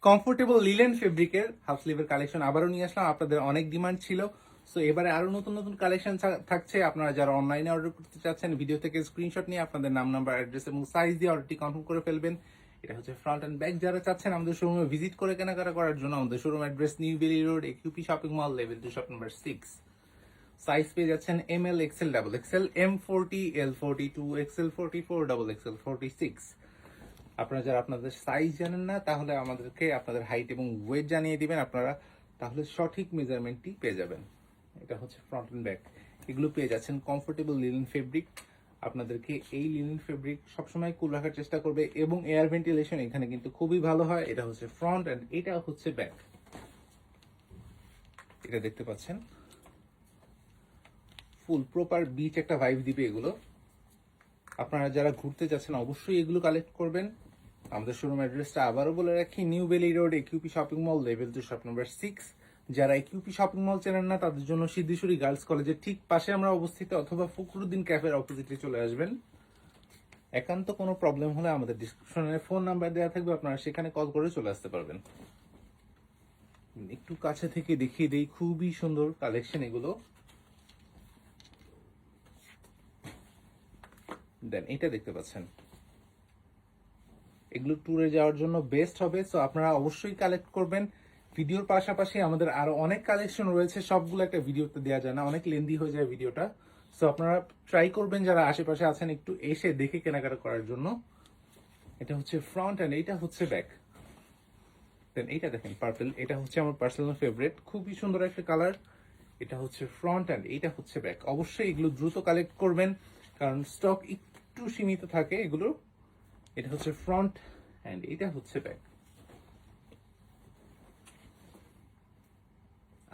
Comfortable linen ফেব্রিকের half স্লিভের collection আবারও নিয়ে আসলাম। আপনাদের অনেক ডিমান্ড ছিল, সো এবারে আরো নতুন নতুন কালেকশন থাকছে। আপনারা যারা অনলাইনে অর্ডার করতে চাচ্ছেন, ভিডিও থেকে স্ক্রিনশট নিয়ে আপনাদের নাম, নাম্বার, অ্যাড্রেস এবং সাইজ দিয়ে অর্ডারটি কনফার্ম করে ফেলবেন। এটা হচ্ছে ফ্রন্ট অ্যান্ড ব্যাক। যারা চাচ্ছেন আমাদের শোরুমে ভিজিট করে কেনাকাটা করার জন্য, আমাদের showroom address New Bailey Road, AQP shopping mall, level 2, shop number 6। Size পেয়ে যাচ্ছেন ML, XL, double XL, M40, L42, XL44, double XL 46। আপনারা যারা আপনাদের সাইজ জানেন না, তাহলে আমাদেরকে আপনাদের হাইট এবং ওয়েট জানিয়ে দিবেন, আপনারা তাহলে সঠিক মেজারমেন্টটি পেয়ে যাবেন। এটা হচ্ছে ফ্রন্ট এন্ড ব্যাক। এগুলো পেয়ে যাচ্ছেন কমফোর্টেবল লিনেন ফেব্রিক। আপনাদেরকে এই লিনেন ফেব্রিক সবসময় কুল রাখার চেষ্টা করবে এবং এয়ার ভেন্টিলেশন এখানে কিন্তু খুবই ভালো হয়। এটা হচ্ছে ফ্রন্ট এন্ড এটা হচ্ছে ব্যাক। এটা দেখতে পাচ্ছেন ফুল প্রপার বিচ একটা ভাইব দিবে এগুলো। আপনারা যারা ঘুরতে যাচ্ছেন অবশ্যই এগুলো কালেক্ট করবেন। আমাদের শোরুম অ্যাড্রেসটা আবারও বলে রাখি, New Bailey Road, AQP shopping mall, level 2, shop number 6। যারা একিউপি শপিং মল চেনেন না, তাদের জন্য সিদ্ধেশ্বরী গার্লস কলেজের ঠিক পাশে আমরা অবস্থিত, অথবা ফখরুদ্দিন ক্যাফের অপোজিটে চলে আসবেন। একান্ত কোনো প্রবলেম হলে আমাদের ডিসক্রিপশনে ফোন নাম্বার দেওয়া থাকবে, আপনারা সেখানে কল করে চলে আসতে পারবেন। একটু কাছে থেকে দেখিয়ে দেই, খুবই সুন্দর কালেকশন এগুলো। দেন এটা দেখতে পাচ্ছেন, এগুলো ট্যুরে যাওয়ার জন্য বেস্ট হবে। সো আপনারা অবশ্যই কালেক্ট করবেন। ভিডিওর পাশাপাশি আমাদের আরো অনেক কালেকশন রয়েছে, সবগুলো একটা ভিডিওতে দেওয়া যায় না, অনেক লেন্দি হয়ে যায় ভিডিওটা। সো আপনারা ট্রাই করবেন যারা আশেপাশে আছেন একটু এসে দেখে কেনাকাটা করার জন্য। এটা হচ্ছে ফ্রন্ট এন্ড এইটা হচ্ছে ব্যাক। দেন এইটা দেখেন পার্পল, এটা হচ্ছে আমার পার্সোনাল ফেভারিট, খুবই সুন্দর একটা কালার। এটা হচ্ছে ফ্রন্ট এন্ড এইটা হচ্ছে ব্যাক। অবশ্যই এগুলো দ্রুত কালেক্ট করবেন, কারণ স্টক একটু সীমিত থাকে এগুলো। এটা হচ্ছে ফ্রন্ট এন্ড এটা হচ্ছে ব্যাক।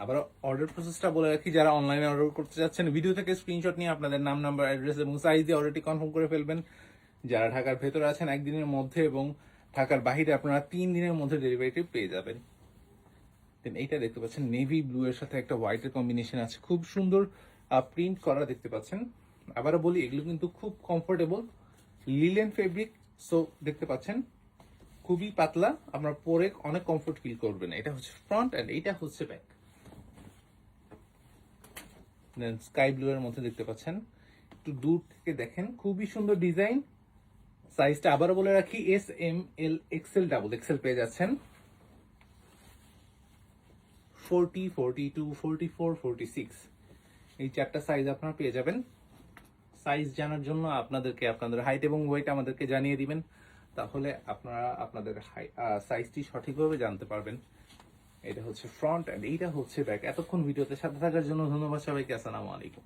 আবার অর্ডার প্রসেসটা বলে রাখি, যারা অনলাইনে অর্ডার করতে যাচ্ছেন ভিডিও থেকে স্ক্রিনশট নিয়ে আপনাদের নাম, নাম্বার, অ্যাড্রেস এবং সাইজ দিয়ে অর্ডারটি কনফার্ম করে ফেলবেন। যারা ঢাকার ভেতরে আছেন একদিনের মধ্যে এবং ঢাকার বাহিরে আপনারা 3 দিনের মধ্যে ডেলিভারিটি পেয়ে যাবেন। দেন এইটা দেখতে পাচ্ছেন নেভি ব্লু এর সাথে একটা হোয়াইটের কম্বিনেশন আছে, খুব সুন্দর প্রিন্ট করা দেখতে পাচ্ছেন। আবারও বলি, এগুলো কিন্তু খুব কমফোর্টেবল লিলেন ফেব্রিক। সো দেখতে পাচ্ছেন খুবই পাতলা, আপনার পরে অনেক কমফোর্ট ফিল করবেন। এটা হচ্ছে ফ্রন্ট এন্ড এইটা হচ্ছে ব্যাক। দেন স্কাই ব্লু এর মধ্যে দেখতে পাচ্ছেন, একটু দূর থেকে দেখেন খুবই সুন্দর ডিজাইন। সাইজটা আবারও বলে রাখি, SML, XL, ডাবল XL পেয়ে যাচ্ছেন। 40, 42, 44, 46 এই চারটা সাইজ আপনারা পেয়ে যাবেন। সাইজ জানার জন্য আপনাদেরকে আপনাদের হাইট এবং ওয়েট আমাদেরকে জানিয়ে দিবেন, তাহলে আপনারা আপনাদের সাইজটি সঠিকভাবে জানতে পারবেন। এটা হচ্ছে ফ্রন্ট এন্ড এইটা হচ্ছে ব্যাক। এতক্ষণ ভিডিওতে সাথে থাকার জন্য ধন্যবাদ সবাইকে। আসসালামু আলাইকুম।